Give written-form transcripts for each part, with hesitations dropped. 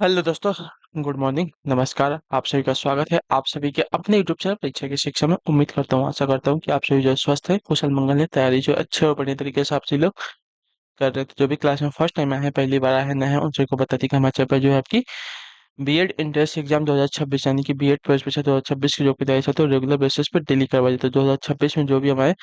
Hello दोस्तों। Good morning, नमस्कार। आप सभी का स्वागत है आप सभी के अपने यूट्यूब चैनल परीक्षा की शिक्षा में। उम्मीद करता हूँ, आशा करता हूँ कि आप सभी जो है स्वस्थ है, कुशल मंगल है, तैयारी जो है अच्छे और बढ़िया तरीके से आप सभी लोग कर रहे थे। जो भी क्लास में फर्स्ट टाइम आए हैं, पहली बार आए हैं, नए हैं, उन सभी को बता दी कि हमारे चैनल पर जो है आपकी बीएड एंट्रेंस एग्जाम 2026 यानी कि बीएड प्रवेश परीक्षा 2026 की जो की तैयारी चलती है रेगुलर बेसिस पर डेली करवाई जाती है। 2026 में जो भी हमारे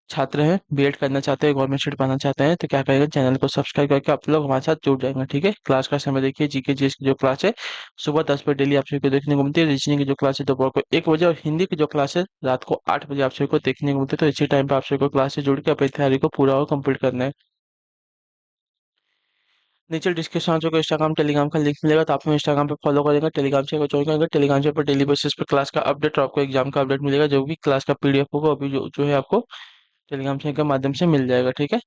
छात्र हैं, बीएड करना चाहते हैं, गवर्नमेंट शीट पाना चाहते हैं, तो क्या करेंगे, चैनल को सब्सक्राइब करके आप लोग हमारे साथ जुड़ जाएंगे। ठीक है, क्लास का समय देखिए, जीके जीएस की जो क्लास है सुबह 10 बजे डेली आप सभी को देखने को मिलती है। रीजनिंग की जो क्लास है दोपहर को 1 बजे, और हिंदी की जो क्लास है रात को 8 बजे आप सभी को देखने को मिलती है। तो इसी टाइम पे आप सभी को क्लास से जुड़ के अपनी तैयारी को पूरा और कंप्लीट करना है। नीचे डिस्क्रिप्शन में जो इंस्टाग्राम टेलीग्राम का लिंक मिलेगा, तो आप हमें इंस्टाग्राम पे फॉलो करेंगे, टेलीग्राम से ज्वाइन करेंगे। टेलीग्राम से पर डेली बेसिस पे क्लास का अपडेट और आपको एग्जाम का अपडेट मिलेगा। जो भी क्लास का पीडीएफ होगा अभी जो है आपको टेलीग्राम चैनल के माध्यम से मिल जाएगा। ठीक है,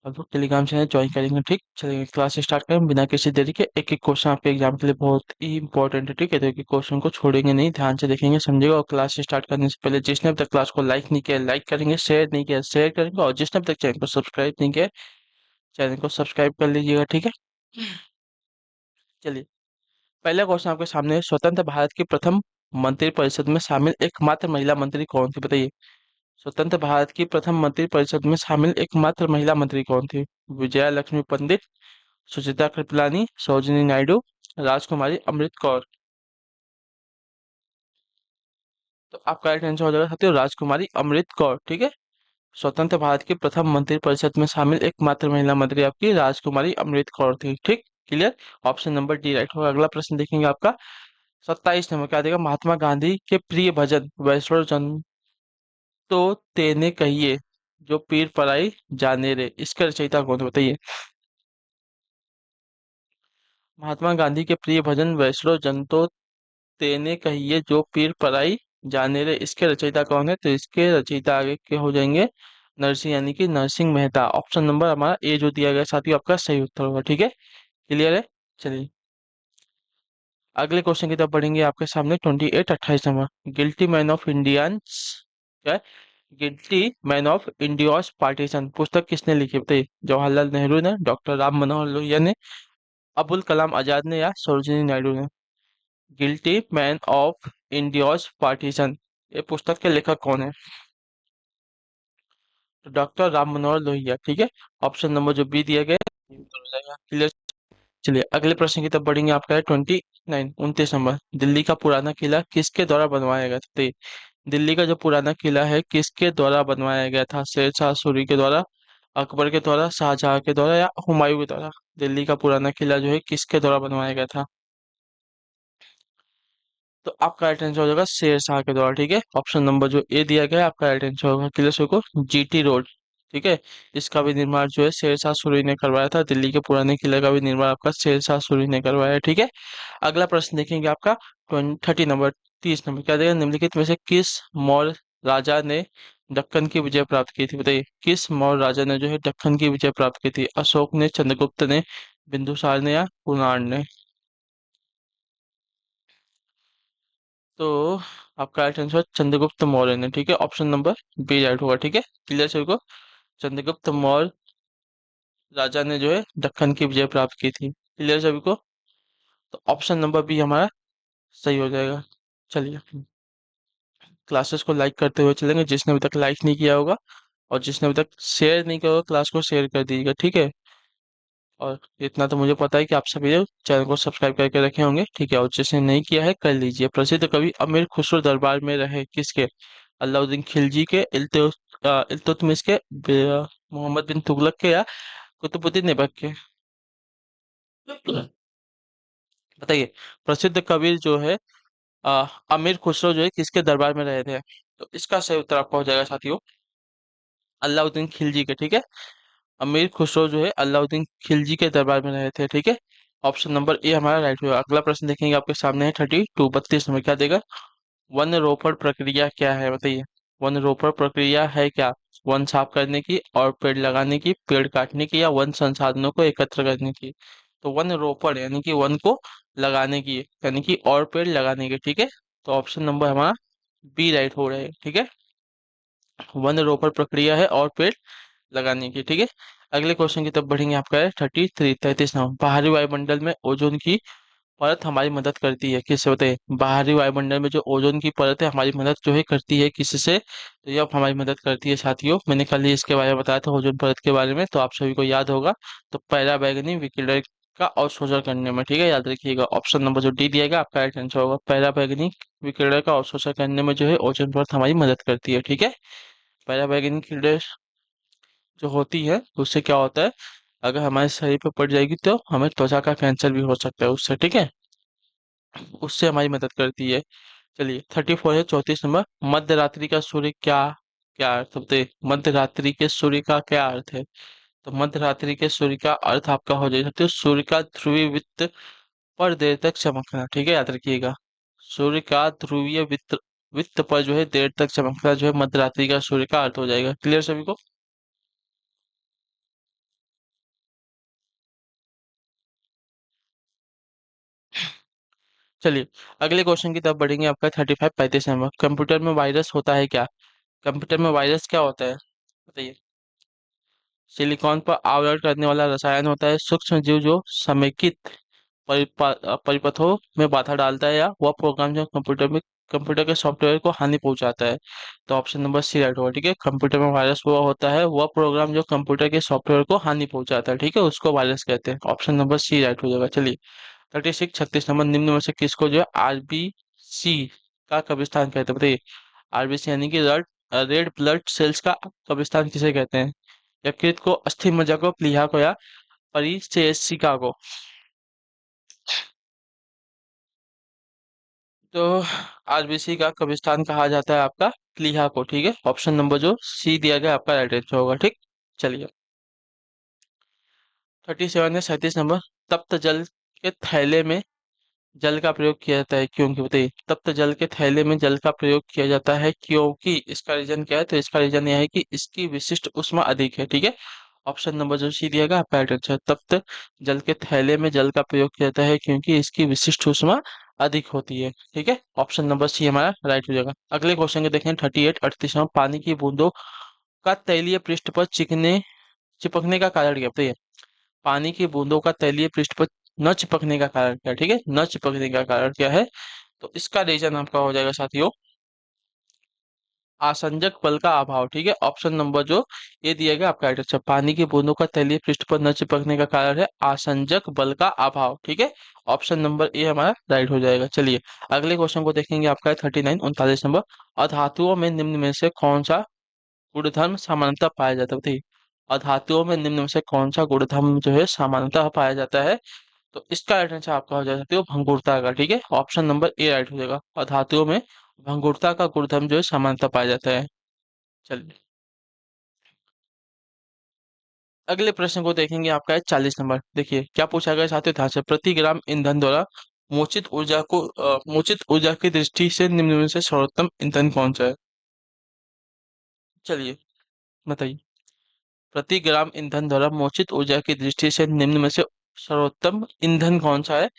अब लोग टेलीग्राम चैनल ज्वाइन करेंगे। ठीक, चलिए क्लास स्टार्ट करें बिना किसी देरी के। एक एक क्वेश्चन आपके एग्जाम के लिए बहुत ही इंपॉर्टेंट है। ठीक है, तो एक एक क्वेश्चन को छोड़ेंगे नहीं, ध्यान से देखेंगे, समझेगा। और क्लास स्टार्ट करने से पहले जिसने अब तक क्लास को लाइक नहीं किया, लाइक करेंगे, शेयर नहीं किया, शेयर करेंगे, और जिसने अब तक चैनल को सब्सक्राइब नहीं किया, चैनल को सब्सक्राइब कर लीजिएगा। ठीक है, चलिए पहला क्वेश्चन आपके सामने है। स्वतंत्र भारत की प्रथम मंत्रिपरिषद में शामिल एकमात्र महिला मंत्री कौन थी, बताइए। स्वतंत्र भारत की प्रथम मंत्रिपरिषद में शामिल एकमात्र महिला मंत्री कौन थी? विजया लक्ष्मी पंडित, सुचिता कृपलानी, सरोजिनी नायडू, राजकुमारी अमृत कौर। तो आपका राइट आंसर हो जाएगा साथियों, राजकुमारी अमृत कौर। ठीक है, स्वतंत्र भारत की प्रथम मंत्रिपरिषद में शामिल एकमात्र महिला मंत्री आपकी राजकुमारी अमृत कौर थी। ठीक, clear. Option number D right होगा। अगला प्रश्न देखेंगे आपका 27 नंबर क्या देगा। महात्मा गांधी के प्रिय भजन वैष्णव जन तो तेने कहिए, जो पीर पराई जाने रे, इसका रचयिता कौन है, बताइए। महात्मा गांधी के प्रिय भजन वैष्णव जन तो तेने कहिए, जो पीर पराई जाने रे, इसके रचयिता कौन है? तो इसके रचयिता आगे के हो जाएंगे नरसिंह, यानी कि नरसिंह मेहता। ऑप्शन नंबर हमारा ए जो दिया गया साथियों आपका सही उत्तर होगा। ठीक है, क्लियर है। चलिए अगले क्वेश्चन की तरफ बढ़ेंगे। आपके सामने 28 28 number, guilty man of Indians क्या है? Guilty man of India's partition पुस्तक किसने लिखी, बताइए। जवाहरलाल नेहरू ने, डॉक्टर राम मनोहर लोहिया ने, अबुल कलाम आजाद ने, या सरोजिनी नायडू ने। Guilty man of India's partition, ये पुस्तक के लेखक कौन है? तो डॉक्टर राम मनोहर लोहिया। ठीक है, ऑप्शन नंबर जो बी दिया गया है, ये उत्तर हो जाएगा। क्लियर। चलिए अगले प्रश्न की तरफ बढ़ेंगे। आपका है 29 29 नंबर, दिल्ली का पुराना किला किसके द्वारा बनवाया गया था, तो दिल्ली का जो पुराना किला है किसके द्वारा बनवाया गया था? शेर शाह सूरी के द्वारा, अकबर के द्वारा, शाहजहां के द्वारा, या हुमायूं के द्वारा। दिल्ली का पुराना किला जो है किसके द्वारा बनवाया गया था? तो आपका राइट आंसर हो जाएगा शेर शाह के द्वारा। ठीक है, ऑप्शन नंबर जो ए दिया गया है आपका राइट आंसर होगा। क्लियर को जीटी रोड। ठीक है, इसका भी निर्माण जो है शेर शाह सूरी ने करवाया था। दिल्ली के पुराने किले का भी निर्माण आपका शेर शाह सूरी ने करवाया है। ठीक है, अगला प्रश्न देखेंगे आपका 30 नंबर 30 नंबर क्या देगा। निम्नलिखित में से किस मौर्य राजा ने दक्कन की विजय प्राप्त की थी, बताइए। किस मौर्य राजा ने जो है दक्कन की विजय प्राप्त की थी? अशोक ने, चंद्रगुप्त ने, बिंदुसार ने, या कुणाल ने। तो आपका राइट आंसर चंद्रगुप्त मौर्य ने। ठीक है, ऑप्शन नंबर बी राइट होगा। ठीक है, क्लियर सभी को। चंद्रगुप्त मौर्य राजा ने जो है दक्कन की विजय प्राप्त की थी। क्लियर सभी को। तो ऑप्शन नंबर बी हमारा सही हो जाएगा। चलिए क्लासेस को लाइक करते हुए चलेंगे, जिसने अभी तक लाइक नहीं किया होगा और जिसने अभी तक शेयर नहीं किया होगा क्लास को शेयर कर दीजिएगा। ठीक है, और इतना तो मुझे पता है कि आप सभी लोग चैनल को सब्सक्राइब करके रखे होंगे। ठीक है, और जिसने नहीं किया है कर लीजिए। प्रसिद्ध कवि अमीर खुसरो दरबार में रहे किसके? अलाउद्दीन खिलजी के, इल्तुतमिश के, मोहम्मद बिन तुगलक के, या कुतुबुद्दीन ऐबक के। बताइए, प्रसिद्ध कवि जो है अमीर खुसरो जो है किसके दरबार में रहे थे? तो इसका सही उत्तर आपका हो जाएगा साथियों अलाउद्दीन खिलजी के। ठीक है, अमीर खुसरो जो है अलाउद्दीन खिलजी के दरबार में रहे थे। ठीक है, ऑप्शन नंबर ए हमारा राइट होगा। अगला प्रश्न देखेंगे आपके सामने है 32 32 नंबर क्या देगा। वन रोपण प्रक्रिया क्या है, बताइए। वन रोपण प्रक्रिया है क्या? वन साफ करने की, और पेड़ लगाने की, पेड़ काटने की, या वन संसाधनों को एकत्र करने की। तो वन रोपण यानी कि वन को लगाने की, यानी कि और पेड़ लगाने की। ठीक है, तो ऑप्शन नंबर हमारा बी राइट हो रहा है। ठीक है, वन रोपण प्रक्रिया है और पेड़ लगाने की। ठीक है, अगले क्वेश्चन की तरफ बढ़ेंगे। आपका है 33 33 नंबर, बाहरी वायुमंडल में ओजोन की परत हमारी मदद करती है, किससे बताइए? बाहरी वायुमंडल में जो ओजोन की परत है हमारी मदद जो है करती है, किससे? तो ये अब हमारी मदद करती है साथियों। मैंने कल ही इसके बारे में बताया था, ओजोन परत के बारे में, तो आप सभी को याद होगा। तो पहला बैगनी विकिरण का अवशोषण करने में, ठीक है, याद रखिएगा। ऑप्शन नंबर जो डी दिएगा आपका राइट आंसर होगा। पहला बैगनी विकिरण का अवशोषण करने में जो है ओजोन परत हमारी मदद करती है, ठीक है। पहला बैगनी किरण जो होती है उससे क्या होता है, अगर हमारे शरीर पर पड़ जाएगी तो हमें त्वचा का कैंसर भी हो सकता है उससे, ठीक है। उससे हमारी मदद करती है। चलिए 34 है, 34 नंबर। मध्य रात्रि का सूर्य क्या क्या अर्थ होते हैं? मध्य रात्रि के सूर्य का क्या अर्थ है? तो मध्य रात्रि के सूर्य का अर्थ आपका हो जाएगा सूर्य का ध्रुवीय वृत्त पर देर तक चमकना, ठीक है, याद रखिएगा। सूर्य का ध्रुवीय वृत्त वृत्त पर जो है देर तक चमकना जो है मध्य रात्रि का सूर्य का अर्थ हो जाएगा। क्लियर सभी को? चलिए अगले क्वेश्चन की तरफ बढ़ेंगे। आपका 35 35 नंबर। कंप्यूटर में वायरस होता है क्या? कंप्यूटर में वायरस क्या होता है बताइए? सिलिकॉन पर आवरण करने वाला रसायन होता है, सूक्ष्म जीव जो समेकित परिपथों में बाधा डालता है, या वह प्रोग्राम जो कंप्यूटर के सॉफ्टवेयर को हानि पहुंचाता है। तो ऑप्शन नंबर सी राइट होगा, ठीक है। कंप्यूटर में वायरस वह होता है, वह प्रोग्राम जो कंप्यूटर के सॉफ्टवेयर को हानि पहुंचाता है, ठीक है, उसको वायरस कहते हैं। ऑप्शन नंबर सी राइट हो जाएगा। चलिए 36 36 नंबर। निम्न में से किसको जो है आरबीसी का कब्रिस्तान कहते हैं बताइए? आरबीसी यानी कि रेड ब्लड सेल्स का कब्रिस्तान किसे कहते हैं? यकृत को, अस्थि मज्जा को, प्लीहा को, या परिचेसिका को? तो आरबीसी का कब्रिस्तान कहा जाता है आपका प्लीहा को, ठीक है। ऑप्शन नंबर जो सी दिया गया आपका राइट आंसर होगा, ठीक। चलिए 37 है, 37 नंबर। तप्त जल के थैले में जल का प्रयोग किया जाता है क्योंकि बताइए? तप्त जल के थैले में जल का प्रयोग किया जाता है क्योंकि इसका रीजन क्या है? तो इसका रीजन यह है कि इसकी विशिष्ट ऊष्मा अधिक है, ठीक है। ऑप्शन नंबर जो सी दिया गया आपका राइट आंसर। तप्त जल के थैले में जल का प्रयोग किया जाता है क्योंकि इसकी विशिष्ट ऊष्मा अधिक होती है, ठीक है। ऑप्शन नंबर सी हमारा राइट हो जाएगा। अगले क्वेश्चन को देखें 38 38। पानी की बूंदों का तैलीय पृष्ठ पर चिपकने का कारण क्या बताइए? पानी की बूंदों का तैलीय पृष्ठ पर न चिपकने का कारण क्या है? ठीक है, न चिपकने का कारण क्या है? तो इसका रीजन आपका हो जाएगा साथियों आसंजक बल का अभाव, ठीक है। ऑप्शन नंबर जो ये दिया गया आपका राइट आंसर। पानी की बूंदों का तलीय पृष्ठ पर न चिपकने का कारण है आसंजक बल का अभाव, ठीक है। ऑप्शन नंबर ए हमारा राइट हो जाएगा। चलिए अगले क्वेश्चन को देखेंगे। आपका है 39 39 नंबर। अधातुओं में निम्न में से कौन सा गुणधर्म सामान्यतः पाया जाता है बताइए? अधातुओं में निम्न में से कौन सा गुणधर्म जो है सामान्यतः पाया जाता है? तो इसका राइट आंसर आपका हो जाएगा साथियों भंगुरता का, ठीक है। ऑप्शन नंबर ए राइट हो जाएगा। अधातुओं में भंगुरता का गुणधर्म जो है सामान्यतः पाया जाता है। चलिए अगले प्रश्न को देखेंगे। आपका है 40 नंबर। देखिए क्या पूछा गया साथियों, ध्यान से। प्रति ग्राम ईंधन द्वारा मोचित ऊर्जा की दृष्टि से निम्न में से सर्वोत्तम ईंधन कौन सा है? चलिए बताइए। प्रति ग्राम ईंधन द्वारा मोचित ऊर्जा की दृष्टि से निम्न में से सर्वोत्तम ईंधन कौन सा है?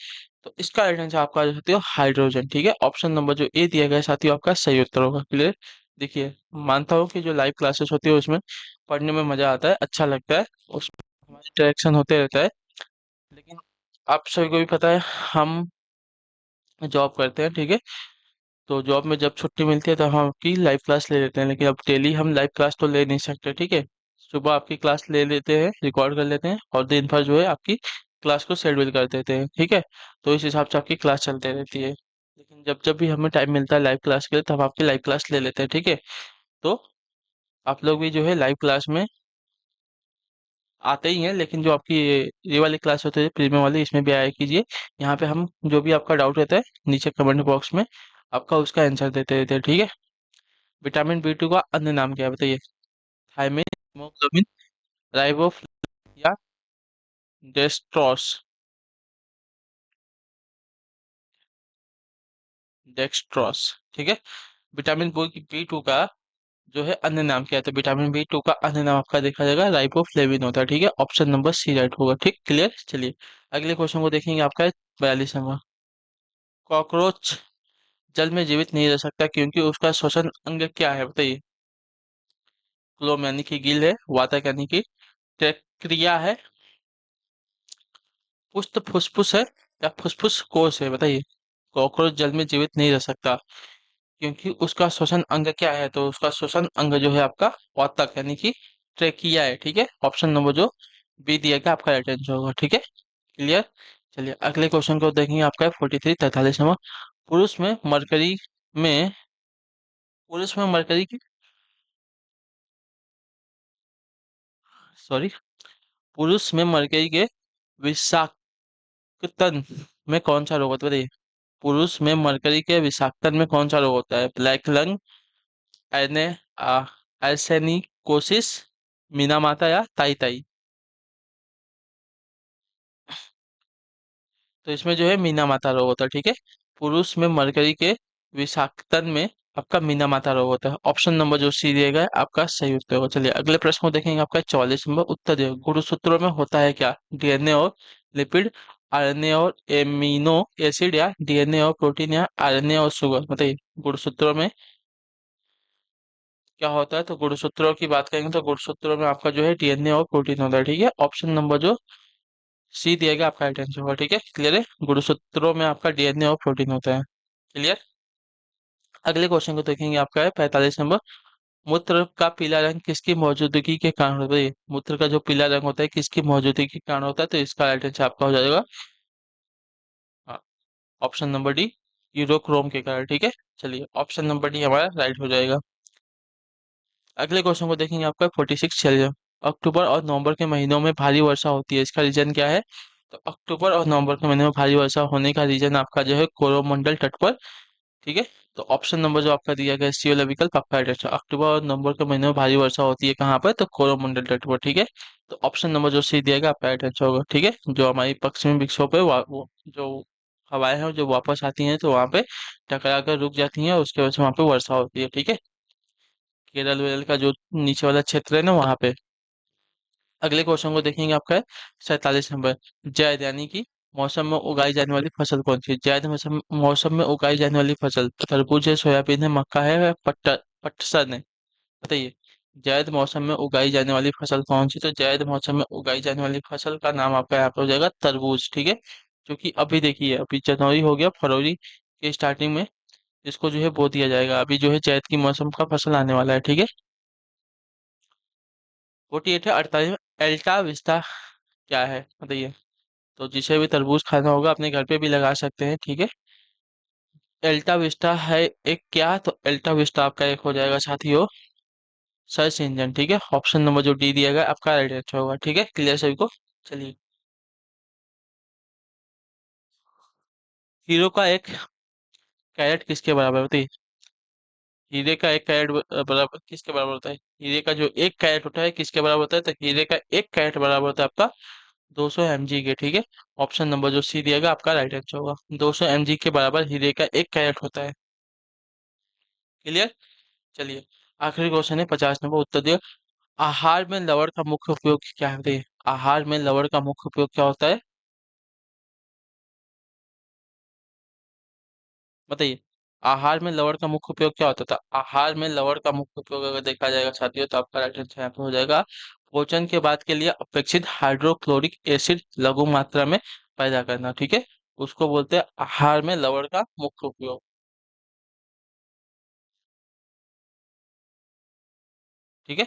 तो इसका राइट आंसर आपका आ जाता है हाइड्रोजन, ठीक है। ऑप्शन नंबर जो ए दिया गया है साथियों आपका सही उत्तर होगा। क्लियर? देखिए मानता हूँ कि जो लाइव क्लासेस होती है उसमें पढ़ने में मजा आता है, अच्छा लगता है, उसमें हमारी इंटरेक्शन होते रहता है। लेकिन आप सभी को भी पता है हम जॉब करते हैं, ठीक है। तो जॉब में जब छुट्टी मिलती है तो हम आपकी लाइव क्लास ले लेते हैं, लेकिन अब डेली हम लाइव क्लास तो ले नहीं सकते, ठीक है। सुबह आपकी क्लास ले लेते हैं, रिकॉर्ड कर लेते हैं, और दिन भर जो है आपकी क्लास को शेड्यूल कर देते हैं, ठीक है। तो इस हिसाब से आपकी क्लास चलते रहती है। लेकिन जब जब भी हमें टाइम मिलता है लाइव क्लास के लिए, तब आपकी लाइव क्लास ले लेते हैं, ठीक है। तो आप लोग भी जो है लाइव क्लास में आते ही हैं, लेकिन जो आपकी ये वाली क्लास होती है प्रीमियम वाली, इसमें भी आया कीजिए। यहाँ पे हम जो भी आपका डाउट रहता है नीचे कमेंट बॉक्स में आपका उसका आंसर देते रहते हैं, ठीक है। विटामिन बी 2 का अन्य नाम क्या है बताइए? थायमिन, हीमोग्लोबिन, राइबोफ्लाविन, या डेक्सट्रोस? डेक्सट्रोस, ठीक है। विटामिन बी 2 का जो है अन्य नाम क्या है? तो विटामिन बी 2 का अन्य नाम आपका देखा जाएगा राइबोफ्लेविन होता है, ठीक है। ऑप्शन नंबर सी राइट होगा, ठीक। क्लियर? चलिए अगले क्वेश्चन को देखेंगे। आपका है 42 नंबर। कॉकरोच जल में जीवित नहीं रह सकता क्योंकि उसका श्वसन अंग क्या है बताइए? क्लोम यानी कि गिल है, वातक यानी कि ट्रेक्रिया है, पुष्ट फुसफुस है, या फुसफुस कोश है? बताइए। कॉकरोच जल में जीवित नहीं रह सकता क्योंकि उसका श्वसन अंग क्या है? तो उसका श्वसन अंग जो है आपका ऊतक यानी कि ट्रेकिया है। ठीक है, ऑप्शन नंबर जो बी दिया गया आपका राइट आंसर होगा। ठीक है, क्लियर। चलिए अगले क्वेश्चन को देखेंगे, आपका है 43 नंबर। पुरुष में मरकरी में पुरुष में मरकरी की सॉरी पुरुष में मरकरी के विषाक्तन में कौन सा रोग होता है? बताइए। पुरुष में मरकरी के विषाक्तन में कौन सा रोग होता है? ब्लैक लंग, एने एर्सेनिकोसिस, मीनामाता या ताई ताई? तो इसमें जो है मीना माता रोग होता है। ठीक है, पुरुष में मरकरी के विषाक्तन में आपका मीना माता रोग होता है। ऑप्शन नंबर जो सी दिया गया है आपका सही उत्तर होगा। चलिए अगले प्रश्न को देखेंगे, आपका 44 नंबर। उत्तर दिए गुणसूत्रों में होता है क्या? डीएनए और लिपिड, आरएनए और एमिनो एसिड, या डीएनए और प्रोटीन, या आरएनए और शुगर? बताइए गुणसूत्रों में क्या होता है? तो गुणसूत्रों की बात करेंगे तो गुणसूत्रों में आपका जो है डीएनए और प्रोटीन होता है। ठीक है, ऑप्शन नंबर जो सी दिया गया आपका राइट आंसर होगा। ठीक है, क्लियर है। गुणसूत्रों में आपका डीएनए और प्रोटीन होता है। क्लियर। अगले क्वेश्चन को देखेंगे, आपका है 45 नंबर। मूत्र का पीला रंग किसकी मौजूदगी के कारण होता है? मूत्र का जो पीला रंग होता है किसकी मौजूदगी के कारण होता है? तो इसका राइट आंसर आपका हो जाएगा ऑप्शन नंबर डी, यूरोक्रोम के कारण। ठीक है, चलिए ऑप्शन नंबर डी हमारा राइट हो जाएगा। अगले क्वेश्चन को देखेंगे, आपका 46। चलिए अक्टूबर और नवंबर के महीनों में भारी वर्षा होती है, इसका रीजन क्या है? तो अक्टूबर और नवंबर के महीने में भारी वर्षा होने का रीजन आपका जो है कोरोमंडल तट पर। ठीक है, तो ऑप्शन नंबर जो आपका दिया गया सी वाला विकल्प आपका राइट आंसर। अक्टूबर और नवंबर के महीने में भारी वर्षा होती है कहाँ पर? तो कोरोमंडल तट पर। ठीक है, तो ऑप्शन नंबर जो सी दिया गया आपका राइट आंसर होगा। ठीक है, जो हमारी पश्चिमी विक्षोभ है वो जो हवाएं हैं जो वापस आती हैं तो वहां पे टकरा कर रुक जाती हैं, उसके वजह से वहां पे वर्षा होती है। ठीक है, केरल वेरल का जो नीचे वाला क्षेत्र है ना वहां पे। अगले क्वेश्चन को देखेंगे, आपका है 47 नंबर। जायद यानी कि मौसम में उगाई जाने वाली फसल कौन सी है? जायद मौसम मौसम में उगाई जाने वाली फसल तरबूज है, सोयाबीन है, मक्का है, या पटसन है? बताइए जायद मौसम में उगाई जाने वाली फसल कौन सी? तो जायद मौसम में उगाई जाने वाली फसल का नाम आपका यहाँ पे हो जाएगा तरबूज। ठीक है, क्योंकि अभी देखिए अभी जनवरी हो गया, फरवरी के स्टार्टिंग में इसको जो है बो दिया जाएगा। अभी जो है जायद की मौसम का फसल आने वाला है। ठीक है, 48 है 48 में एल्टा विस्टा क्या है? बताइए। तो जिसे भी तरबूज खाना होगा अपने घर पे भी लगा सकते हैं। ठीक है, एल्टा विस्टा है एक क्या? तो एल्टा विस्टा आपका एक हो जाएगा साथियों सर्च इंजन। ठीक है, ऑप्शन नंबर जो डी दिया गया आपका राइट आंसर होगा। ठीक है, क्लियर सभी को। चलिए हीरो का एक कैरेट किसके बराबर होती है? हीरे का एक कैरेट बराबर किसके बराबर होता है? हीरे का जो एक कैरेट होता है किसके बराबर होता है? तो हीरे का एक कैरेट बराबर होता है आपका 200 mg के। ठीक है, ऑप्शन नंबर जो सी दिया गया आपका राइट आंसर होगा। 200 mg के बराबर हीरे का एक कैरेट होता है। क्लियर। चलिए आखिरी क्वेश्चन है 50 नंबर। उत्तर दिया आहार में लवण का मुख्य उपयोग क्या है? बताइए आहार में लवण का मुख्य उपयोग क्या होता है? बताइए आहार में लवण का मुख्य उपयोग क्या होता था? आहार में लवण का मुख्य उपयोग अगर देखा जाएगा साथियों तो आपका राइट आंसर यहाँ पे हो जाएगा भोजन के बाद के लिए अपेक्षित हाइड्रोक्लोरिक एसिड लघु मात्रा में पैदा करना। ठीक है, उसको बोलते हैं आहार में लवण का मुख्य उपयोग। ठीक है,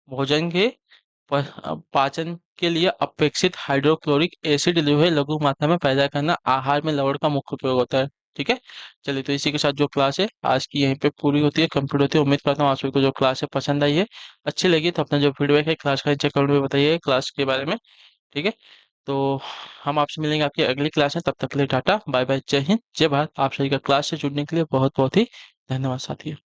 भोजन के पाचन के लिए अपेक्षित हाइड्रोक्लोरिक एसिड जो है लघु मात्रा में पैदा करना आहार में लवण का मुख्य उपयोग होता है। ठीक है, चलिए तो इसी के साथ जो क्लास है आज की यहीं पे पूरी होती है, कंप्लीट होती है। उम्मीद करता हूँ आप सभी को जो क्लास है पसंद आई है, अच्छी लगी तो अपना जो फीडबैक है क्लास का नीचे कमेंट में बताइए क्लास के बारे में। ठीक है, तो हम आपसे मिलेंगे आपकी अगली क्लास में। तब तक के लिए टाटा बाय बाय, जय हिंद जय भारत। आप सभी का क्लास से जुड़ने के लिए बहुत बहुत ही धन्यवाद साथियों।